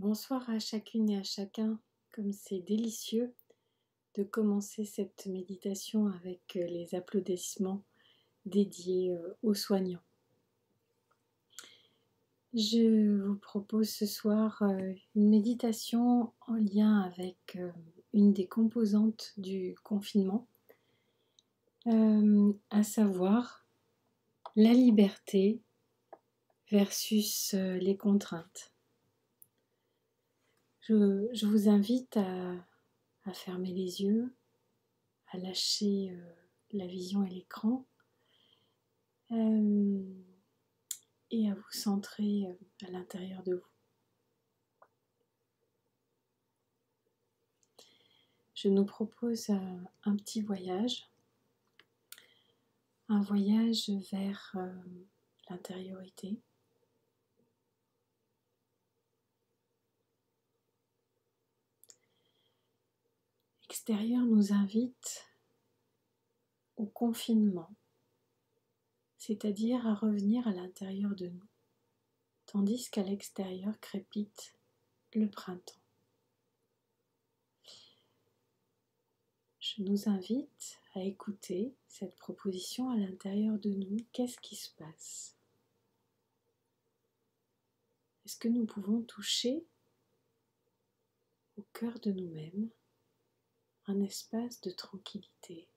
Bonsoir à chacune et à chacun, comme c'est délicieux de commencer cette méditation avec les applaudissements dédiés aux soignants. Je vous propose ce soir une méditation en lien avec une des composantes du confinement, à savoir la liberté versus les contraintes. Je vous invite à fermer les yeux, à lâcher la vision et l'écran et à vous centrer à l'intérieur de vous. Je nous propose un petit voyage, un voyage vers l'intériorité. L'extérieur nous invite au confinement, c'est-à-dire à revenir à l'intérieur de nous, tandis qu'à l'extérieur crépite le printemps. Je nous invite à écouter cette proposition à l'intérieur de nous. Qu'est-ce qui se passe? Est-ce que nous pouvons toucher au cœur de nous-mêmes un espace de tranquillité?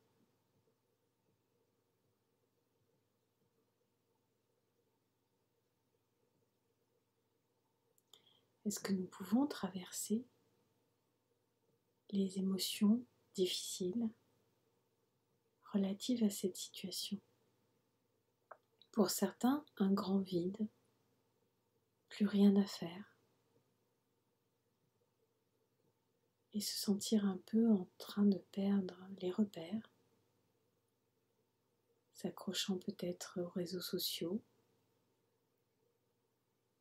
Est-ce que nous pouvons traverser les émotions difficiles relatives à cette situation? Pour certains, un grand vide, plus rien à faire, et se sentir un peu en train de perdre les repères, s'accrochant peut-être aux réseaux sociaux,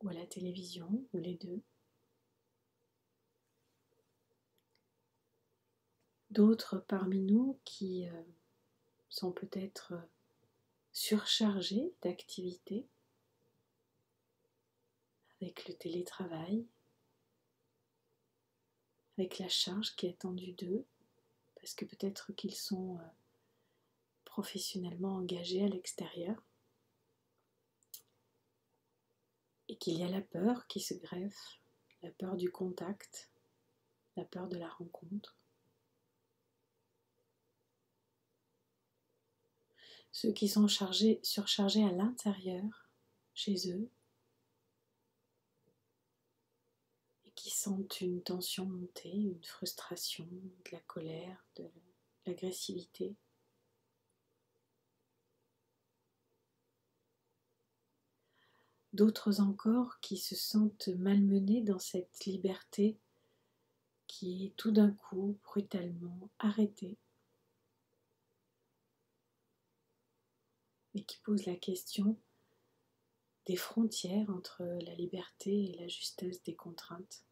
ou à la télévision, ou les deux. D'autres parmi nous qui sont peut-être surchargés d'activités avec le télétravail, avec la charge qui est attendue d'eux, parce que peut-être qu'ils sont professionnellement engagés à l'extérieur, et qu'il y a la peur qui se greffe, la peur du contact, la peur de la rencontre. Ceux qui sont surchargés à l'intérieur, chez eux, et qui sentent une tension monter, une frustration, de la colère, de l'agressivité. D'autres encore qui se sentent malmenés dans cette liberté qui est tout d'un coup brutalement arrêtée, et qui pose la question des frontières entre la liberté et la justesse des contraintes.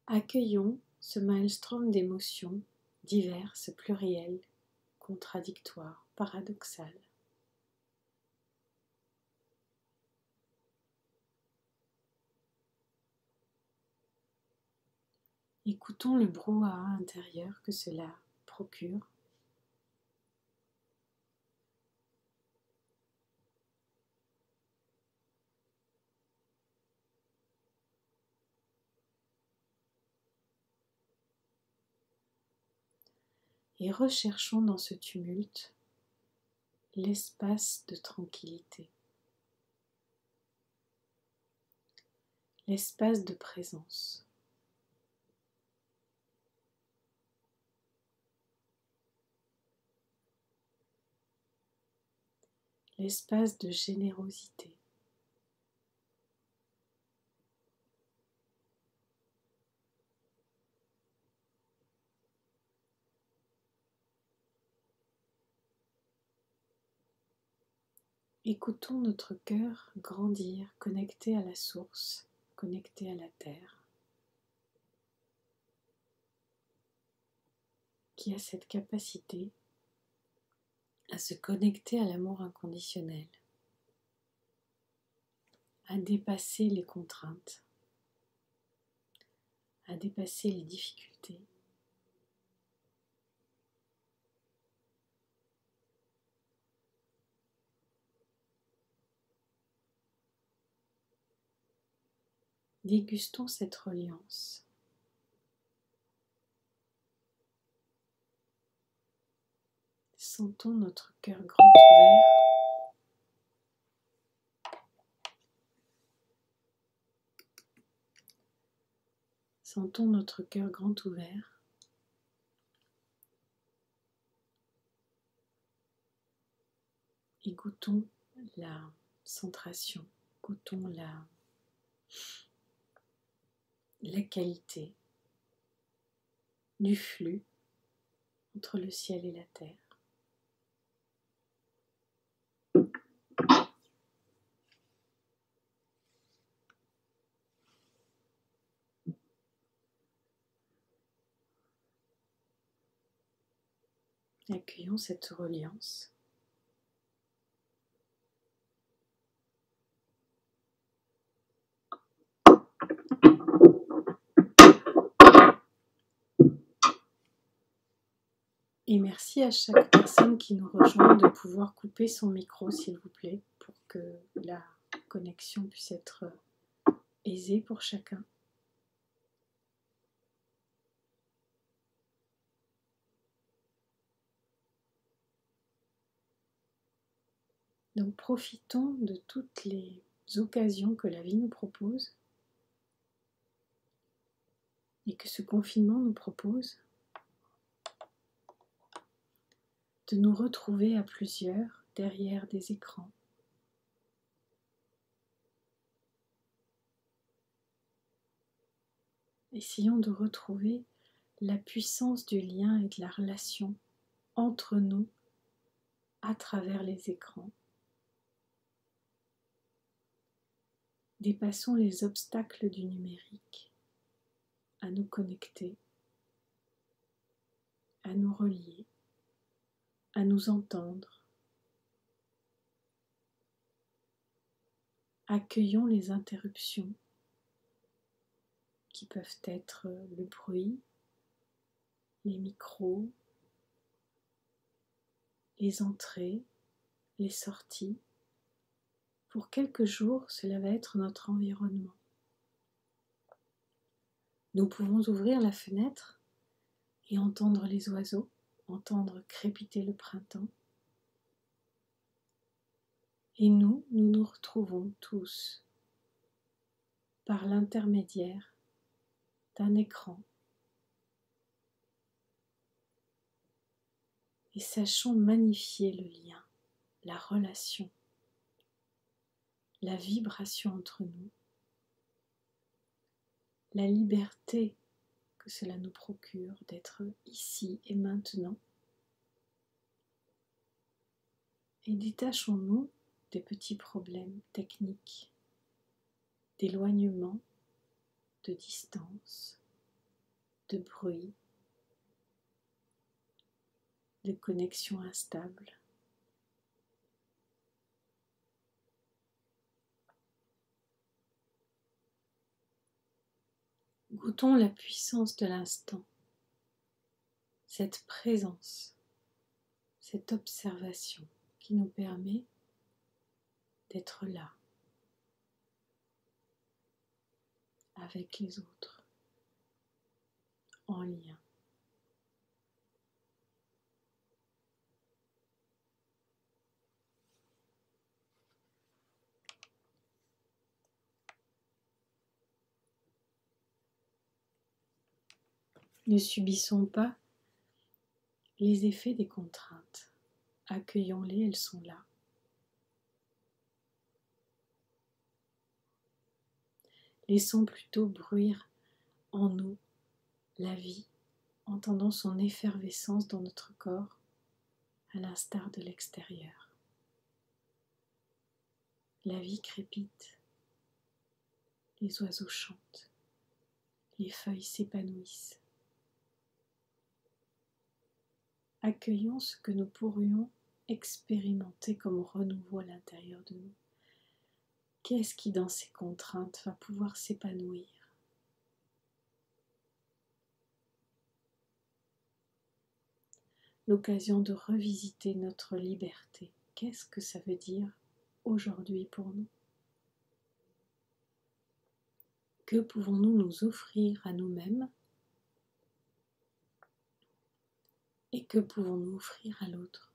Accueillons ce maelstrom d'émotions diverses, plurielles, contradictoires, paradoxales. Écoutons le brouhaha intérieur que cela procure. Et recherchons dans ce tumulte l'espace de tranquillité, l'espace de présence. L'espace de générosité. Écoutons notre cœur grandir, connecté à la source, connecté à la terre. qui a cette capacité à se connecter à l'amour inconditionnel, à dépasser les contraintes, à dépasser les difficultés. Dégustons cette reliance. Sentons notre cœur grand ouvert. Sentons notre cœur grand ouvert. Et goûtons la centration, goûtons la qualité du flux entre le ciel et la terre. Accueillons cette reliance. Et merci à chaque personne qui nous rejoint de pouvoir couper son micro, s'il vous plaît, pour que la connexion puisse être aisée pour chacun. Donc profitons de toutes les occasions que la vie nous propose et que ce confinement nous propose de nous retrouver à plusieurs derrière des écrans. Essayons de retrouver la puissance du lien et de la relation entre nous à travers les écrans. Dépassons les obstacles du numérique à nous connecter, à nous relier, à nous entendre. Accueillons les interruptions qui peuvent être le bruit, les micros, les entrées, les sorties. Pour quelques jours, cela va être notre environnement. Nous pouvons ouvrir la fenêtre et entendre les oiseaux, entendre crépiter le printemps. Et nous nous retrouvons tous par l'intermédiaire d'un écran. Et sachons magnifier le lien, la relation, la vibration entre nous, la liberté que cela nous procure d'être ici et maintenant. Et détachons-nous des petits problèmes techniques, d'éloignement, de distance, de bruit, de connexion instable. Goûtons la puissance de l'instant, cette présence, cette observation qui nous permet d'être là, avec les autres, en lien. Ne subissons pas les effets des contraintes. Accueillons-les, elles sont là. Laissons plutôt bruire en nous la vie, entendant son effervescence dans notre corps, à l'instar de l'extérieur. La vie crépite, les oiseaux chantent, les feuilles s'épanouissent. accueillons ce que nous pourrions expérimenter comme renouveau à l'intérieur de nous. Qu'est-ce qui, dans ces contraintes, va pouvoir s'épanouir? L'occasion de revisiter notre liberté. Qu'est-ce que ça veut dire aujourd'hui pour nous? Que pouvons-nous nous offrir à nous-mêmes? Et que pouvons-nous offrir à l'autre?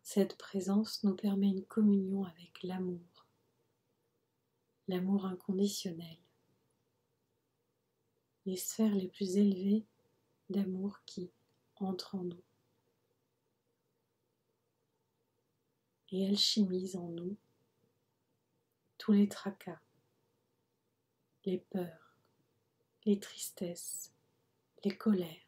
Cette présence nous permet une communion avec l'amour, l'amour inconditionnel, les sphères les plus élevées d'amour qui entrent en nous et alchimisent en nous tous les tracas, les peurs, les tristesses, les colères.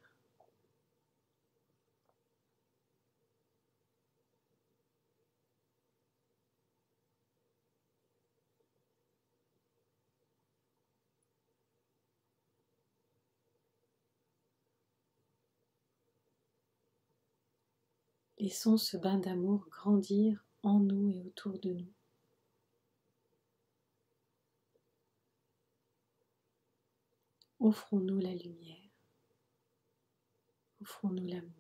Laissons ce bain d'amour grandir en nous et autour de nous. Offrons-nous la lumière, offrons-nous l'amour.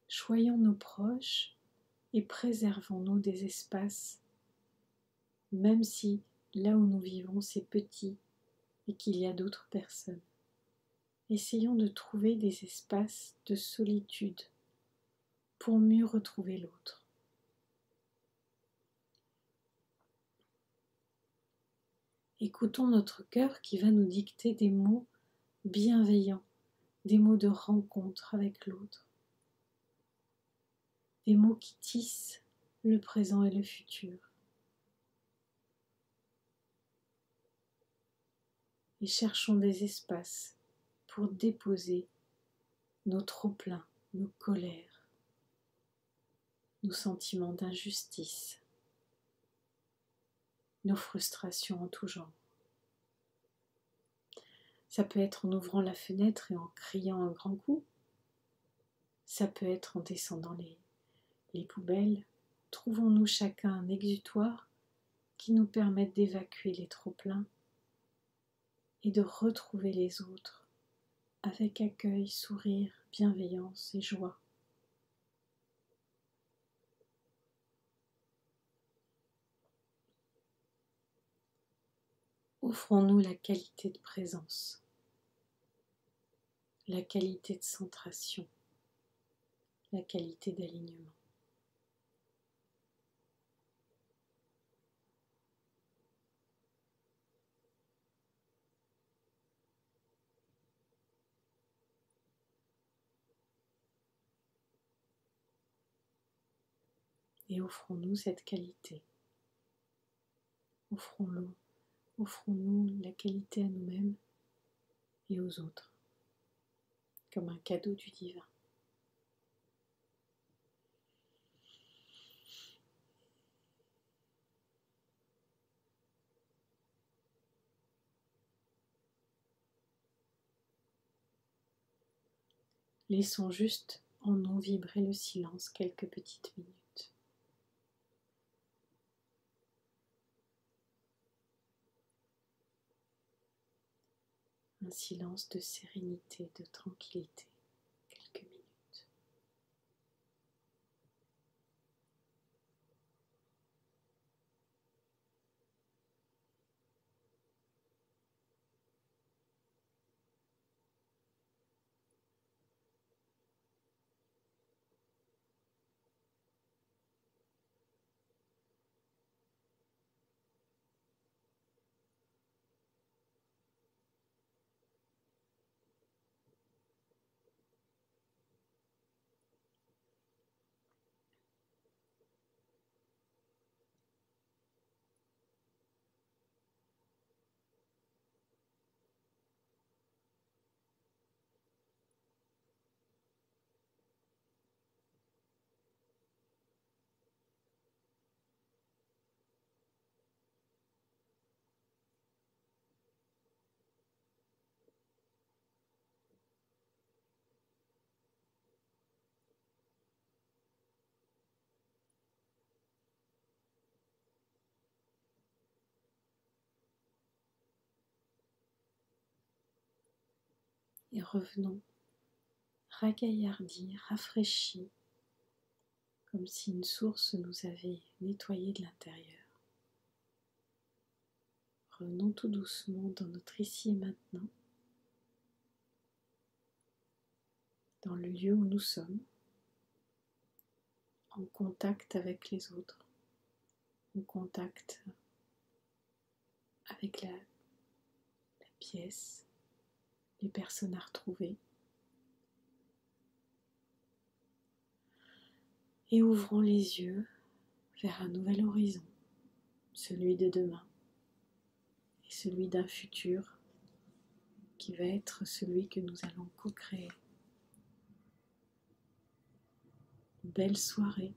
Choyons nos proches et préservons-nous des espaces, même si là où nous vivons c'est petit et qu'il y a d'autres personnes. Essayons de trouver des espaces de solitude pour mieux retrouver l'autre. Écoutons notre cœur qui va nous dicter des mots bienveillants, des mots de rencontre avec l'autre, des mots qui tissent le présent et le futur. Et cherchons des espaces pour déposer nos trop-pleins, nos colères, nos sentiments d'injustice, nos frustrations en tout genre. Ça peut être en ouvrant la fenêtre et en criant un grand coup. Ça peut être en descendant les poubelles. Trouvons-nous chacun un exutoire qui nous permette d'évacuer les trop-pleins et de retrouver les autres avec accueil, sourire, bienveillance et joie. Offrons-nous la qualité de présence, la qualité de centration, la qualité d'alignement. Et offrons-nous cette qualité. Offrons-nous la qualité à nous-mêmes et aux autres, comme un cadeau du divin. Laissons juste en nous vibrer le silence quelques petites minutes. Un silence de sérénité, de tranquillité, quelques minutes. et revenons ragaillardis, rafraîchis, comme si une source nous avait nettoyés de l'intérieur. Revenons tout doucement dans notre ici et maintenant, dans le lieu où nous sommes, en contact avec les autres, en contact avec la pièce, les personnes à retrouver. Et ouvrons les yeux vers un nouvel horizon, celui de demain et celui d'un futur qui va être celui que nous allons co-créer. Belle soirée.